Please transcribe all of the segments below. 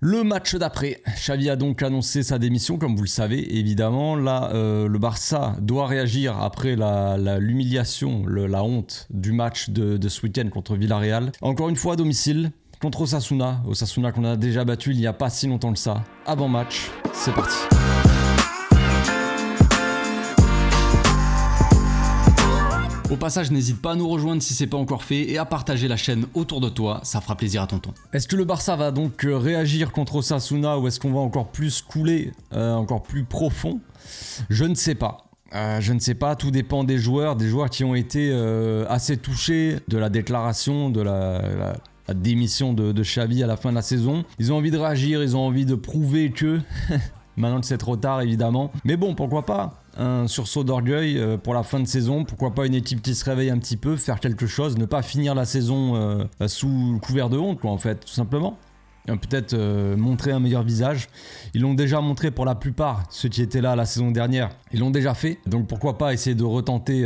Le match d'après, Xavi a donc annoncé sa démission, comme vous le savez, évidemment. Là, le Barça doit réagir après l'humiliation, la honte du match de ce week-end contre Villarreal. Encore une fois à domicile, contre Osasuna qu'on a déjà battu il n'y a pas si longtemps que ça. Avant match, c'est parti. Au passage, n'hésite pas à nous rejoindre si c'est pas encore fait et à partager la chaîne autour de toi, ça fera plaisir à tonton. Est-ce que le Barça va donc réagir contre Osasuna ou est-ce qu'on va encore plus couler, encore plus profond ? Je ne sais pas. Tout dépend des joueurs qui ont été assez touchés de la déclaration, de la démission de Xavi à la fin de la saison. Ils ont envie de réagir, ils ont envie de prouver que... Maintenant que c'est trop tard évidemment. Mais bon, pourquoi pas un sursaut d'orgueil pour la fin de saison. Pourquoi pas une équipe qui se réveille un petit peu, faire quelque chose, ne pas finir la saison sous couvert de honte quoi en fait, tout simplement. Peut-être montrer un meilleur visage. Ils l'ont déjà montré pour la plupart, ceux qui étaient là la saison dernière. Ils l'ont déjà fait. Donc pourquoi pas essayer de retenter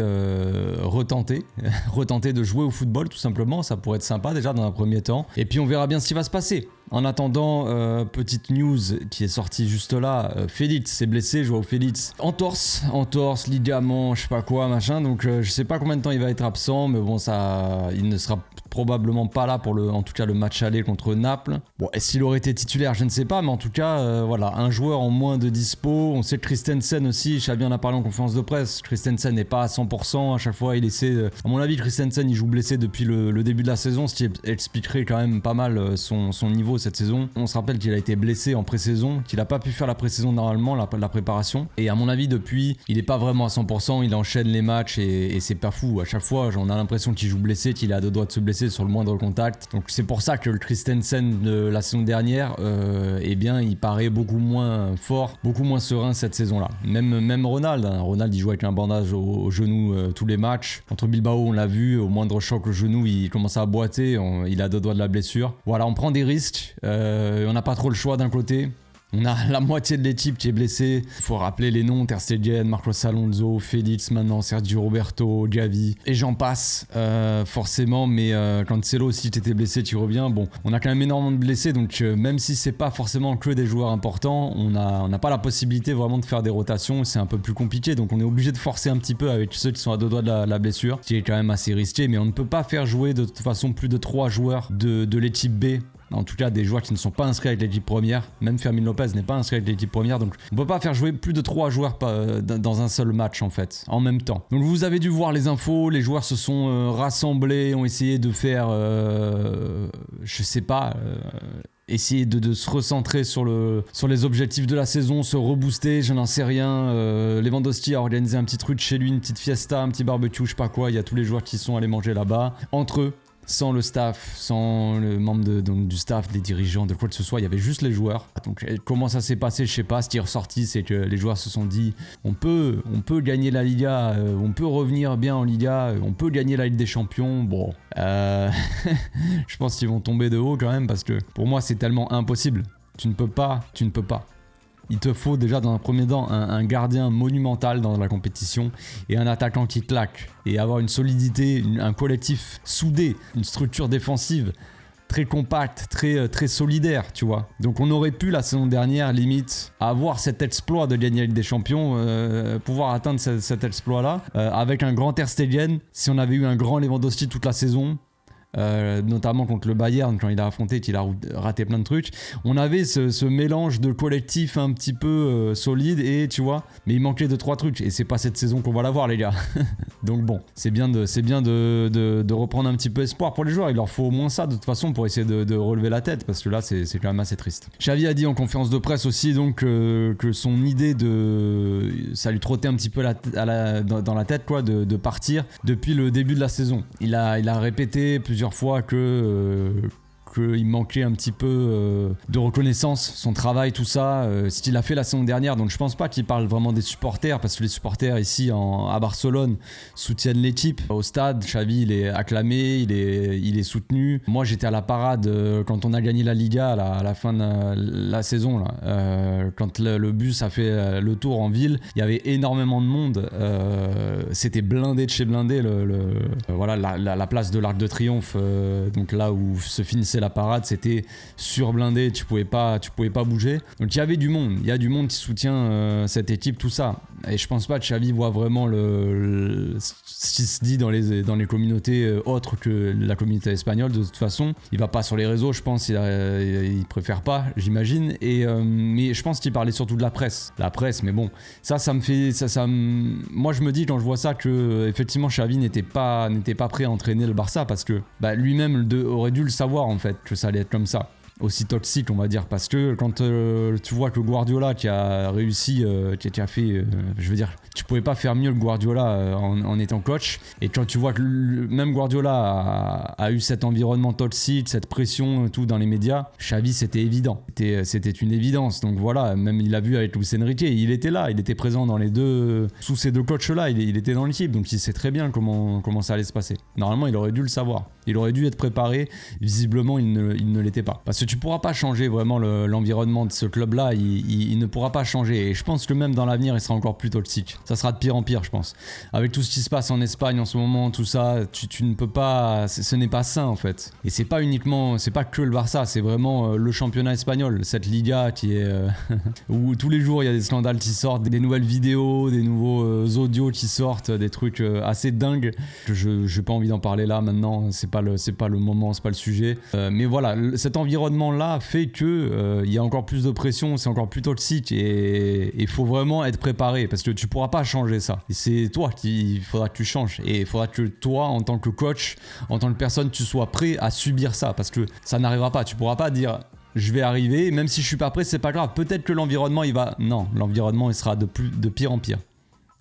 de jouer au football tout simplement. Ça pourrait être sympa déjà dans un premier temps. Et puis on verra bien ce qui va se passer. En attendant, petite news qui est sortie juste là, Félix s'est blessé, Joao Félix. Entorse, ligament, je sais pas quoi, machin. Donc je sais pas combien de temps il va être absent, mais bon, il ne sera probablement pas là pour en tout cas le match aller contre Naples. Bon, est-ce qu'il aurait été titulaire, je ne sais pas, mais en tout cas, voilà, un joueur en moins de dispo. On sait que Christensen aussi, Xavi en a parlé en conférence de presse, Christensen n'est pas à 100%, à chaque fois il essaie... À mon avis, Christensen, il joue blessé depuis le début de la saison, ce qui expliquerait quand même pas mal son niveau cette saison. On se rappelle qu'il a été blessé en pré-saison, qu'il n'a pas pu faire la pré-saison normalement, la préparation. Et à mon avis, depuis, il n'est pas vraiment à 100%, il enchaîne les matchs et c'est pas fou. À chaque fois, on a l'impression qu'il joue blessé, qu'il est à deux doigts de se blesser sur le moindre contact. Donc c'est pour ça que le Christensen de la saison dernière, eh bien, il paraît beaucoup moins fort, beaucoup moins serein cette saison-là. Même Ronald, Ronald il joue avec un bandage au genou tous les matchs. Contre Bilbao, on l'a vu, au moindre choc au genou, il commence à boiter, il a deux doigts de la blessure. Voilà, on prend des risques. On n'a pas trop le choix d'un côté. On a la moitié de l'équipe qui est blessée. Il faut rappeler les noms, Ter Stegen, Marcos Alonso, Félix maintenant, Sergio Roberto, Gavi. Et j'en passe, forcément. Mais Cancelo aussi qui était blessé, qui revient. Bon, on a quand même énormément de blessés. Donc même si c'est pas forcément que des joueurs importants, on n'a pas la possibilité vraiment de faire des rotations. C'est un peu plus compliqué. Donc on est obligé de forcer un petit peu avec ceux qui sont à deux doigts de la blessure. Qui est quand même assez risqué. Mais on ne peut pas faire jouer de toute façon plus de 3 joueurs de l'équipe B. En tout cas, des joueurs qui ne sont pas inscrits avec l'équipe première. Même Fermin Lopez n'est pas inscrit avec l'équipe première. Donc, on ne peut pas faire jouer plus de 3 joueurs dans un seul match, en fait, en même temps. Donc, vous avez dû voir les infos. Les joueurs se sont rassemblés, ont essayé de faire, je sais pas... essayer de se recentrer sur les objectifs de la saison, se rebooster, je n'en sais rien. Lewandowski a organisé un petit truc chez lui, une petite fiesta, un petit barbecue, je sais pas quoi. Il y a tous les joueurs qui sont allés manger là-bas, entre eux. Sans le staff, sans le membre du staff, des dirigeants, de quoi que ce soit, il y avait juste les joueurs. Donc comment ça s'est passé, je sais pas. Ce qui est ressorti, c'est que les joueurs se sont dit on peut gagner la Liga, on peut revenir bien en Liga, on peut gagner la Ligue des Champions. Bon, je pense qu'ils vont tomber de haut quand même parce que pour moi c'est tellement impossible. Tu ne peux pas. Il te faut déjà dans un premier temps un gardien monumental dans la compétition et un attaquant qui claque. Et avoir une solidité, un collectif soudé, une structure défensive très compacte, très solidaire, tu vois. Donc on aurait pu la saison dernière, limite, avoir cet exploit de gagner la Ligue des Champions, pouvoir atteindre cet exploit-là, avec un grand Ter Stegen, si on avait eu un grand Lewandowski toute la saison. Notamment contre le Bayern quand il a affronté, qu'il a raté plein de trucs, on avait ce mélange de collectif un petit peu solide et tu vois, mais il manquait de 3 trucs et c'est pas cette saison qu'on va l'avoir les gars. Donc bon, c'est bien de reprendre un petit peu espoir pour les joueurs. Il leur faut au moins ça de toute façon pour essayer de relever la tête parce que là c'est quand même assez triste. Xavi a dit en conférence de presse aussi donc que son idée ça lui trottait un petit peu dans la tête quoi, de partir depuis le début de la saison. Il a répété plusieurs fois qu'il manquait un petit peu de reconnaissance, son travail, tout ça, ce qu'il a fait la saison dernière. Donc je pense pas qu'il parle vraiment des supporters, parce que les supporters ici à Barcelone soutiennent l'équipe. Au stade, Xavi il est acclamé, il est soutenu. Moi j'étais à la parade quand on a gagné la Liga à la fin de la saison là. Quand le bus a fait le tour en ville, il y avait énormément de monde. C'était blindé de chez blindé. Voilà la place de l'Arc de Triomphe, donc là où se finissait la la parade, c'était surblindé, tu pouvais pas bouger. Donc il y avait du monde, il y a du monde qui soutient cette équipe, tout ça. Et je pense pas que Xavi voit vraiment ce qui se dit dans les communautés autres que la communauté espagnole. De toute façon, il va pas sur les réseaux, je pense, il préfère pas, j'imagine. Mais je pense qu'il parlait surtout de la presse, mais bon, ça me fait, moi je me dis quand je vois ça que effectivement Xavi n'était pas prêt à entraîner le Barça parce que lui-même aurait dû le savoir en fait que ça allait être comme ça. Aussi toxique on va dire, parce que quand tu vois que Guardiola qui a réussi, qui a fait, je veux dire, tu pouvais pas faire mieux que Guardiola en étant coach, et quand tu vois que même Guardiola a eu cet environnement toxique, cette pression tout dans les médias, Xavi c'était évident, c'était une évidence. Donc voilà, même il l'a vu avec Luis Enrique, il était là, il était présent dans les deux, sous ces deux coachs là, il était dans l'équipe, donc il sait très bien comment ça allait se passer. Normalement il aurait dû le savoir, il aurait dû être préparé, visiblement il ne l'était pas, parce que tu pourras pas changer vraiment l'environnement de ce club-là, il ne pourra pas changer. Et je pense que même dans l'avenir, il sera encore plus toxique. Ça sera de pire en pire, je pense. Avec tout ce qui se passe en Espagne en ce moment, tout ça, tu ne peux pas... Ce n'est pas sain, en fait. Et c'est pas que le Barça, c'est vraiment le championnat espagnol, cette Liga qui est... où tous les jours, il y a des scandales qui sortent, des nouvelles vidéos, des nouveaux audios qui sortent, des trucs assez dingues. Je n'ai pas envie d'en parler là, maintenant. C'est pas le moment, c'est pas le sujet. Mais voilà, cet environnement là fait que il y a encore plus de pression, c'est encore plus toxique, et il faut vraiment être préparé parce que tu pourras pas changer ça. Et c'est toi il faudra que tu changes, et il faudra que toi en tant que coach, en tant que personne, tu sois prêt à subir ça, parce que ça n'arrivera pas. Tu pourras pas dire je vais arriver, même si je suis pas prêt, c'est pas grave. Peut-être que l'environnement l'environnement il sera de pire en pire.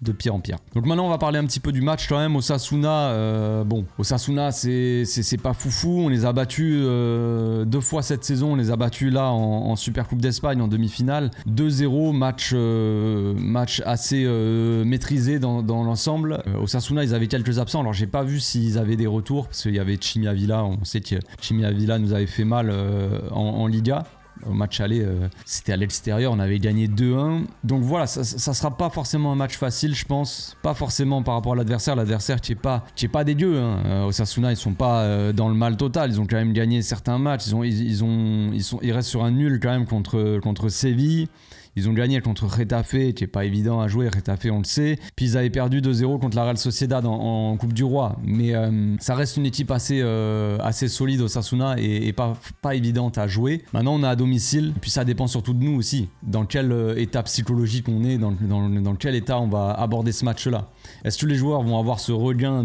De pire en pire. Donc maintenant on va parler un petit peu du match quand même. Osasuna, Osasuna c'est pas foufou, on les a battus 2 fois cette saison, on les a battus là en Super Coupe d'Espagne en demi-finale, 2-0, match assez maîtrisé dans l'ensemble. Osasuna ils avaient quelques absents, alors j'ai pas vu s'ils avaient des retours, parce qu'il y avait Chimi Avila, on sait que Chimi Avila nous avait fait mal en Liga. Au match aller, c'était à l'extérieur, on avait gagné 2-1. Donc voilà, ça sera pas forcément un match facile, je pense. Pas forcément par rapport à l'adversaire qui est pas dégueu. Osasuna, ils sont pas dans le mal total. Ils ont quand même gagné certains matchs. Ils restent sur un nul quand même contre Séville. Ils ont gagné contre Getafe, qui est pas évident à jouer. Getafe, on le sait. Puis ils avaient perdu 2-0 contre la Real Sociedad en Coupe du Roi. Mais ça reste une équipe assez solide, Osasuna, et pas évidente à jouer. Maintenant, on est à domicile. Et puis ça dépend surtout de nous aussi. Dans quel état psychologique on est, dans quel état on va aborder ce match-là. Est-ce que les joueurs vont avoir ce regain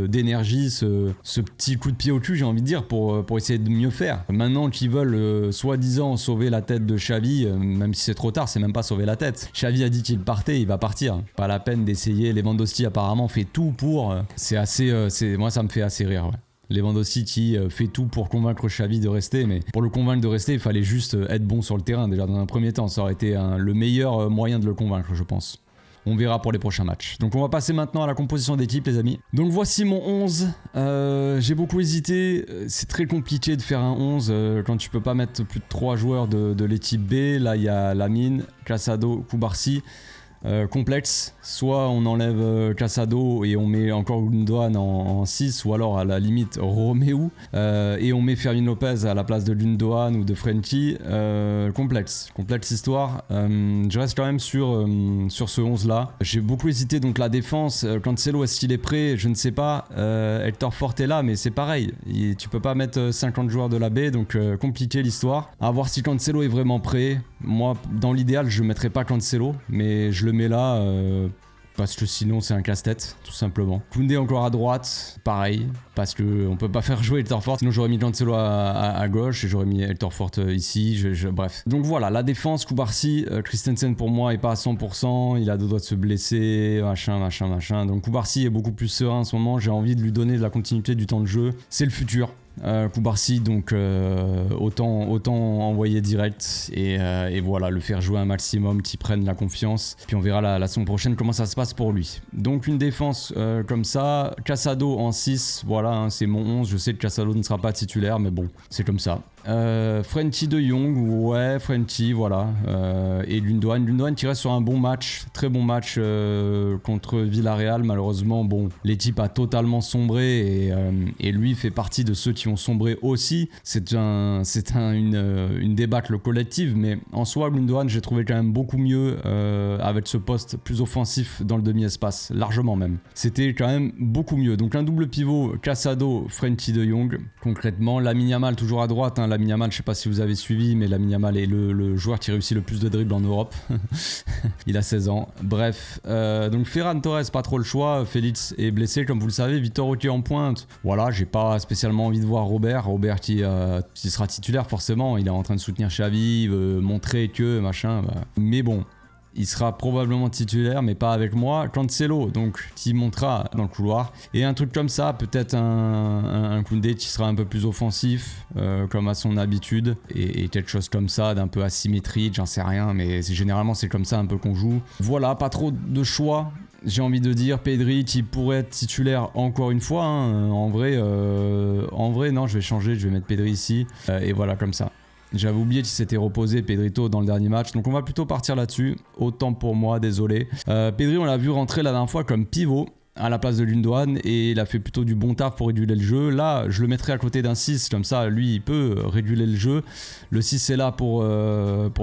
d'énergie, ce petit coup de pied au cul, j'ai envie de dire, pour essayer de mieux faire. Maintenant qu'ils veulent soi-disant sauver la tête de Xavi, même si c'est trop tard, c'est même pas sauver la tête. Xavi a dit qu'il partait, il va partir. Pas la peine d'essayer. Lewandowski apparemment fait tout pour. Moi ça me fait assez rire. Ouais. Lewandowski qui fait tout pour convaincre Xavi de rester, mais pour le convaincre de rester, il fallait juste être bon sur le terrain déjà dans un premier temps. Ça aurait été le meilleur moyen de le convaincre, je pense. On verra pour les prochains matchs. Donc on va passer maintenant à la composition d'équipe, les amis. Donc voici mon 11. J'ai beaucoup hésité. C'est très compliqué de faire un 11 quand tu peux pas mettre plus de 3 joueurs de l'équipe B. Là il y a Lamine, Casado, Cubarsí. Complexe, soit on enlève Casado et on met encore Gundogan en 6, ou alors à la limite Romeu et on met Fermin Lopez à la place de Gundogan ou de Frenkie. Complexe histoire. Je reste quand même sur ce 11 là. J'ai beaucoup hésité, donc la défense, Cancelo, est-ce qu'il est prêt? Je ne sais pas. Hector Forte est là, mais c'est pareil, tu peux pas mettre 50 joueurs de la baie, donc compliqué l'histoire. À voir si Cancelo est vraiment prêt. Moi dans l'idéal je mettrais pas Cancelo, mais je le mets là parce que sinon c'est un casse-tête tout simplement. Koundé encore à droite, pareil, parce que on peut pas faire jouer Hector Forte, sinon j'aurais mis Cancelo à gauche et j'aurais mis Hector Forte ici, bref. Donc voilà, la défense, Cubarsí, Christensen pour moi est pas à 100%, il a 2 doigts de se blesser, machin. Donc Cubarsí est beaucoup plus serein en ce moment, j'ai envie de lui donner de la continuité du temps de jeu, c'est le futur. Cubarsí, donc autant envoyer direct et voilà, le faire jouer un maximum, qu'il prenne la confiance, puis on verra la saison prochaine comment ça se passe pour lui. Donc une défense comme ça, Casado en 6, voilà, c'est mon 11, je sais que Casado ne sera pas titulaire, mais bon, c'est comme ça. Frenkie de Jong, ouais, Frenkie, voilà. Et Gundogan. Gundogan qui reste sur un bon match, très bon match contre Villarreal. Malheureusement, bon, l'équipe a totalement sombré et lui fait partie de ceux qui ont sombré aussi. C'est une débâcle collective, mais en soi, Gundogan, j'ai trouvé quand même beaucoup mieux avec ce poste plus offensif dans le demi-espace, largement même. C'était quand même beaucoup mieux. Donc un double pivot, Casado, Frenkie de Jong. Concrètement, Lamine Yamal toujours à droite. Lamine Yamal, je sais pas si vous avez suivi, mais Lamine Yamal est le joueur qui réussit le plus de dribbles en Europe. Il a 16 ans. Bref, donc Ferran Torres, pas trop le choix. Félix est blessé, comme vous le savez. Vitor Roque en pointe. Voilà, j'ai pas spécialement envie de voir Robert. Robert qui sera titulaire forcément. Il est en train de soutenir Xavi, montrer que machin. Bah. Mais bon. Il sera probablement titulaire, mais pas avec moi. Cancelo, donc, qui montera dans le couloir. Et un truc comme ça, peut-être un Koundé qui sera un peu plus offensif, comme à son habitude. Et quelque chose comme ça, d'un peu asymétrique, j'en sais rien, mais généralement c'est comme ça un peu qu'on joue. Voilà, pas trop de choix. J'ai envie de dire Pedri qui pourrait être titulaire encore une fois. Hein. En vrai, non, je vais changer, je vais mettre Pedri ici. Et voilà, comme ça. J'avais oublié qu'il s'était reposé Pedrito dans le dernier match, donc on va plutôt partir là-dessus. Autant pour moi, désolé. Pedri, on l'a vu rentrer la dernière fois comme pivot à la place de Gundogan et il a fait plutôt du bon taf pour réguler le jeu. Là, je le mettrai à côté d'un 6, comme ça, lui, il peut réguler le jeu. Le 6 est là pour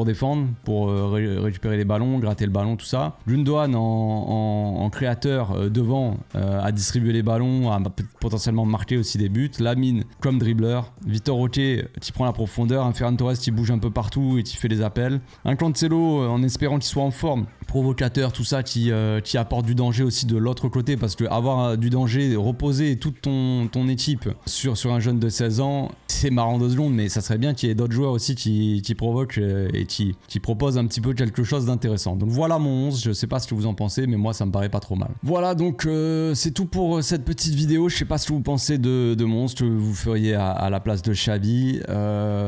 défendre, pour récupérer les ballons, gratter le ballon, tout ça. Gundogan en créateur devant, à distribuer les ballons, à potentiellement marquer aussi des buts. Lamine comme dribbleur. Vitor Roque qui prend la profondeur. Un Ferran Torres qui bouge un peu partout et qui fait les appels. Un Cancelo en espérant qu'il soit en forme. Provocateur, tout ça qui apporte du danger aussi de l'autre côté, parce que avoir du danger, reposer toute ton équipe sur un jeune de 16 ans, c'est marrant 2 secondes, mais ça serait bien qu'il y ait d'autres joueurs aussi qui provoquent et qui proposent un petit peu quelque chose d'intéressant. Donc voilà mon 11, je sais pas ce que vous en pensez, mais moi ça me paraît pas trop mal. Voilà, donc c'est tout pour cette petite vidéo. Je sais pas ce que vous pensez de mon 11, que vous feriez à la place de Xavi.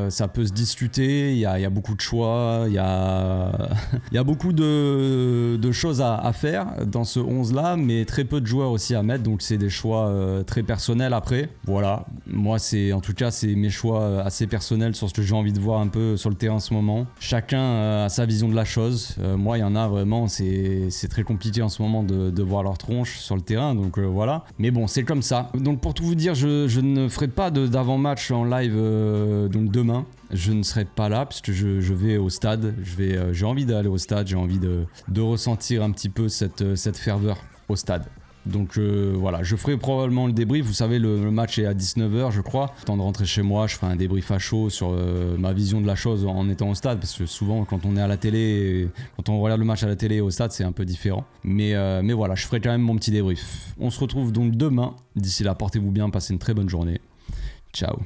Ça peut se discuter, il y a beaucoup de choix, il y a beaucoup de choses à faire dans ce 11 là, mais très peu de joueurs aussi à mettre, donc c'est des choix très personnels après. Voilà, moi en tout cas c'est mes choix assez personnels sur ce que j'ai envie de voir un peu sur le terrain en ce moment. Chacun a sa vision de la chose. Moi il y en a vraiment, c'est très compliqué en ce moment de voir leur tronche sur le terrain, donc voilà. Mais bon, c'est comme ça. Donc pour tout vous dire, je ne ferai pas d'avant-match en live donc demain. Je ne serai pas là parce que je vais au stade. J'ai envie d'aller au stade, j'ai envie de ressentir un petit peu cette ferveur au stade. Donc voilà, je ferai probablement le débrief. Vous savez, le match est à 19h je crois. Temps de rentrer chez moi, je ferai un débrief à chaud sur ma vision de la chose en étant au stade, parce que souvent quand on est à la télé, quand on regarde le match à la télé et au stade, c'est un peu différent. Mais voilà, je ferai quand même mon petit débrief. On se retrouve donc demain. D'ici là, portez-vous bien, passez une très bonne journée. Ciao.